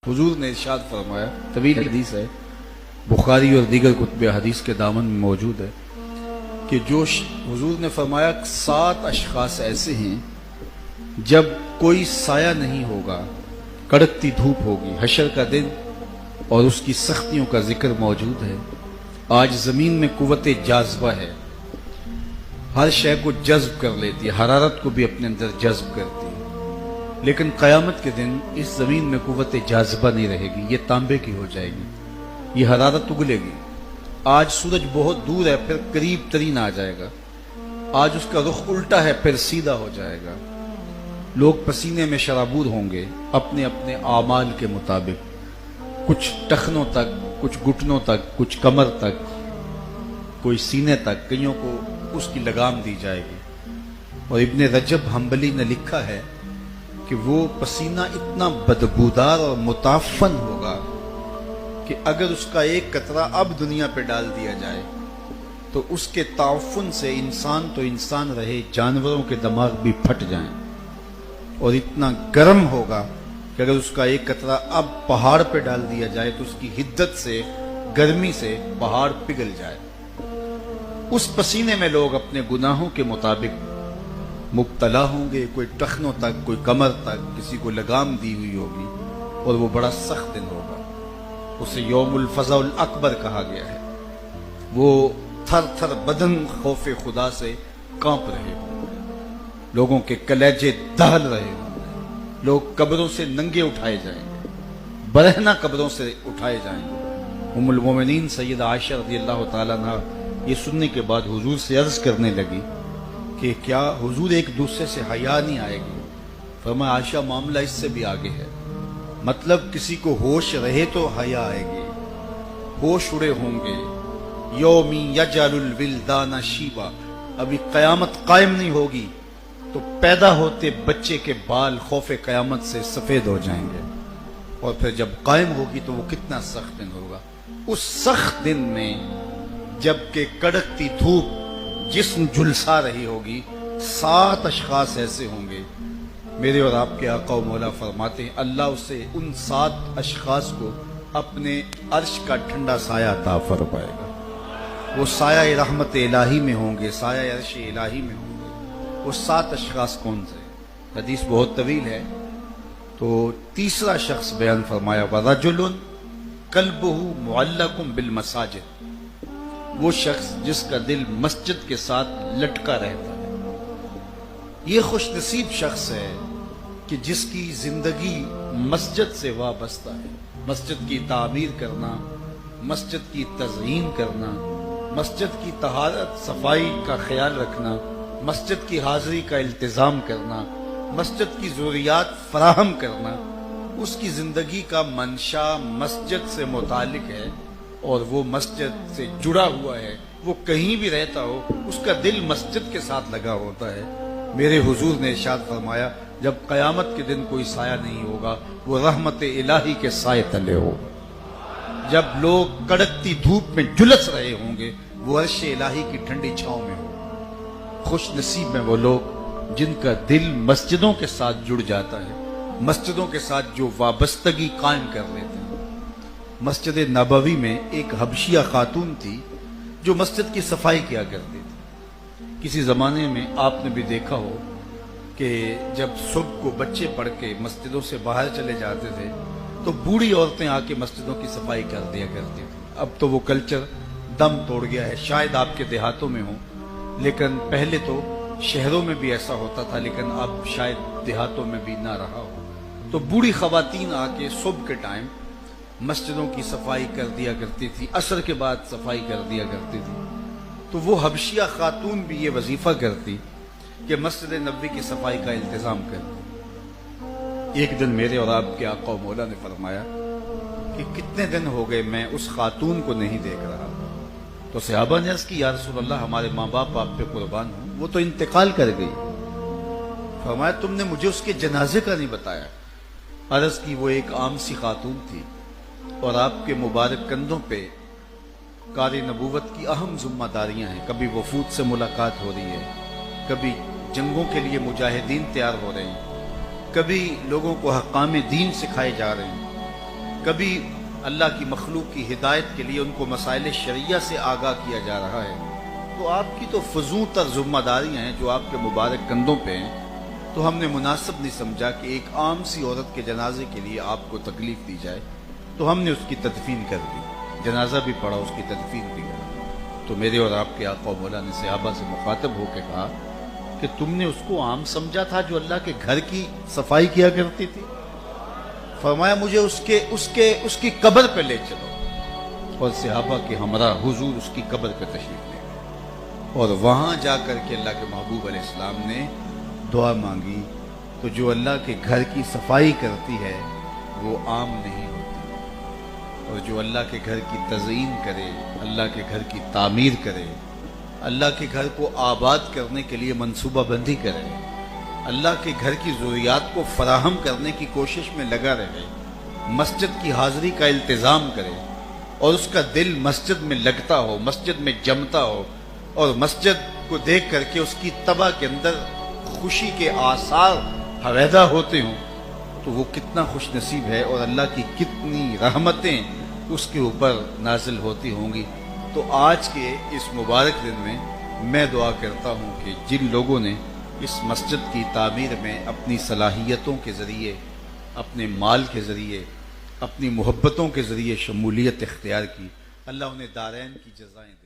حضور نے ارشاد فرمایا، طویل حدیث ہے، بخاری اور دیگر کتب حدیث کے دامن میں موجود ہے کہ حضور نے فرمایا 7 اشخاص ایسے ہیں جب کوئی سایہ نہیں ہوگا، کڑکتی دھوپ ہوگی، حشر کا دن اور اس کی سختیوں کا ذکر موجود ہے۔ آج زمین میں قوت جاذبہ ہے، ہر شے کو جذب کر لیتی ہے، حرارت کو بھی اپنے اندر جذب کرتی ہے، لیکن قیامت کے دن اس زمین میں قوت جاذبہ نہیں رہے گی، یہ تانبے کی ہو جائے گی، یہ حرارت اگلے گی۔ آج سورج بہت دور ہے، پھر قریب ترین آ جائے گا، آج اس کا رخ الٹا ہے، پھر سیدھا ہو جائے گا۔ لوگ پسینے میں شرابور ہوں گے اپنے اپنے اعمال کے مطابق، کچھ ٹخنوں تک، کچھ گھٹنوں تک، کچھ کمر تک، کوئی سینے تک، کئیوں کو اس کی لگام دی جائے گی۔ اور ابن رجب حنبلی نے لکھا ہے کہ وہ پسینہ اتنا بدبودار اور متعفن ہوگا کہ اگر اس کا ایک قطرہ اب دنیا پہ ڈال دیا جائے تو اس کے تعفن سے انسان تو انسان رہے، جانوروں کے دماغ بھی پھٹ جائیں، اور اتنا گرم ہوگا کہ اگر اس کا ایک قطرہ اب پہاڑ پہ ڈال دیا جائے تو اس کی حدت سے، گرمی سے پہاڑ پگھل جائے۔ اس پسینے میں لوگ اپنے گناہوں کے مطابق مبتلا ہوں گے، کوئی ٹخنوں تک، کوئی کمر تک، کسی کو لگام دی ہوئی ہوگی، اور وہ بڑا سخت دن ہوگا۔ اسے یوم الفزع الاکبر کہا گیا ہے۔ وہ تھر تھر بدن خوف خدا سے کانپ رہے ہوں گے، لوگوں کے کلیجے دہل رہے ہوں گے، لوگ قبروں سے ننگے اٹھائے جائیں گے، برہنہ قبروں سے اٹھائے جائیں گے۔ ام المومنین سیدہ عائشہ رضی اللہ تعالیٰ عنہ یہ سننے کے بعد حضور سے عرض کرنے لگی کہ کیا حضور ایک دوسرے سے حیا نہیں آئے گی؟ فرمایا عائشہ معاملہ اس سے بھی آگے ہے، مطلب کسی کو ہوش رہے تو حیا آئے گی، ہوش اڑے ہوں گے۔ یومی یجعل الولدان شیبا، ابھی قیامت قائم نہیں ہوگی تو پیدا ہوتے بچے کے بال خوف قیامت سے سفید ہو جائیں گے، اور پھر جب قائم ہوگی تو وہ کتنا سخت دن ہوگا۔ اس سخت دن میں جب کہ کڑکتی دھوپ جسم جھلسا رہی ہوگی، 7 اشخاص ایسے ہوں گے، میرے اور آپ کے آقا و مولا فرماتے ہیں اللہ اسے ان 7 اشخاص کو اپنے عرش کا ٹھنڈا سایہ عطا فرمائے گا۔ وہ سایہ رحمت الہی میں ہوں گے، سایہ عرش الہی میں ہوں گے۔ وہ 7 اشخاص کون سے؟ حدیث بہت طویل ہے، تو تیسرا شخص بیان فرمایا وَرَجُلٌ قَلْبُهُ مُعَلَّقٌ بِالْمَسَاجِدِ، وہ شخص جس کا دل مسجد کے ساتھ لٹکا رہتا ہے۔ یہ خوش نصیب شخص ہے کہ جس کی زندگی مسجد سے وابستہ ہے، مسجد کی تعمیر کرنا، مسجد کی تزئین کرنا، مسجد کی طہارت صفائی کا خیال رکھنا، مسجد کی حاضری کا التزام کرنا، مسجد کی ضروریات فراہم کرنا، اس کی زندگی کا منشا مسجد سے متعلق ہے، اور وہ مسجد سے جڑا ہوا ہے۔ وہ کہیں بھی رہتا ہو اس کا دل مسجد کے ساتھ لگا ہوتا ہے۔ میرے حضور نے ارشاد فرمایا جب قیامت کے دن کوئی سایہ نہیں ہوگا وہ رحمت الہی کے سائے تلے ہوگا۔ جب لوگ کڑکتی دھوپ میں جھلس رہے ہوں گے وہ عرش الہی کی ٹھنڈی چھاؤں میں ہو۔ خوش نصیب ہیں وہ لوگ جن کا دل مسجدوں کے ساتھ جڑ جاتا ہے، مسجدوں کے ساتھ جو وابستگی قائم کر لیتے ہیں۔ مسجد نبوی میں ایک حبشیہ خاتون تھی جو مسجد کی صفائی کیا کرتی تھی۔ کسی زمانے میں آپ نے بھی دیکھا ہو کہ جب صبح کو بچے پڑھ کے مسجدوں سے باہر چلے جاتے تھے تو بوڑھی عورتیں آ کے مسجدوں کی صفائی کر دیا کرتی تھیں۔ اب تو وہ کلچر دم توڑ گیا ہے، شاید آپ کے دیہاتوں میں ہوں، لیکن پہلے تو شہروں میں بھی ایسا ہوتا تھا، لیکن اب شاید دیہاتوں میں بھی نہ رہا ہو۔ تو بوڑھی خواتین آ کے صبح کے ٹائم مسجدوں کی صفائی کر دیا کرتی تھی، عصر کے بعد صفائی کر دیا کرتی تھی۔ تو وہ حبشیہ خاتون بھی یہ وظیفہ کرتی کہ مسجد نبوی کی صفائی کا التزام کرتی۔ ایک دن میرے اور آپ کے آقا و مولا نے فرمایا کہ کتنے دن ہو گئے میں اس خاتون کو نہیں دیکھ رہا۔ تو صحابہ نے عرض کی یا رسول اللہ ہمارے ماں باپ آپ پہ قربان ہوں، وہ تو انتقال کر گئی۔ فرمایا تم نے مجھے اس کے جنازے کا نہیں بتایا۔ عرض کی وہ ایک عام سی خاتون تھی اور آپ کے مبارک کندھوں پہ کار نبوت کی اہم ذمہ داریاں ہیں، کبھی وفود سے ملاقات ہو رہی ہے، کبھی جنگوں کے لیے مجاہدین تیار ہو رہے ہیں، کبھی لوگوں کو احکام دین سکھائے جا رہے ہیں، کبھی اللہ کی مخلوق کی ہدایت کے لیے ان کو مسائل شرعیہ سے آگاہ کیا جا رہا ہے، تو آپ کی تو فضول تر ذمہ داریاں ہیں جو آپ کے مبارک کندھوں پہ ہیں، تو ہم نے مناسب نہیں سمجھا کہ ایک عام سی عورت کے جنازے کے لیے آپ کو تکلیف دی جائے، تو ہم نے اس کی تدفین کر دی، جنازہ بھی پڑھا، اس کی تدفین بھی کر۔ تو میرے اور آپ کے آقا و مولا نے صحابہ سے مخاطب ہو کے کہا کہ تم نے اس کو عام سمجھا تھا جو اللہ کے گھر کی صفائی کیا کرتی تھی؟ فرمایا مجھے اس کی قبر پہ لے چلو، اور صحابہ کے ہمراہ حضور اس کی قبر پہ تشریف لے گئے، اور وہاں جا کر کے اللہ کے محبوب علیہ السلام نے دعا مانگی۔ تو جو اللہ کے گھر کی صفائی کرتی ہے وہ عام نہیں ہوتی، اور جو اللہ کے گھر کی تزئین کرے، اللہ کے گھر کی تعمیر کرے، اللہ کے گھر کو آباد کرنے کے لیے منصوبہ بندی کرے، اللہ کے گھر کی ضروریات کو فراہم کرنے کی کوشش میں لگا رہے، مسجد کی حاضری کا التزام کرے، اور اس کا دل مسجد میں لگتا ہو، مسجد میں جمتا ہو، اور مسجد کو دیکھ کر کے اس کی طبع کے اندر خوشی کے آثار حویدہ ہوتے ہوں، تو وہ کتنا خوش نصیب ہے، اور اللہ کی کتنی رحمتیں اس کے اوپر نازل ہوتی ہوں گی۔ تو آج کے اس مبارک دن میں دعا کرتا ہوں کہ جن لوگوں نے اس مسجد کی تعمیر میں اپنی صلاحیتوں کے ذریعے، اپنے مال کے ذریعے، اپنی محبتوں کے ذریعے شمولیت اختیار کی، اللہ انہیں دارین کی جزائیں دے۔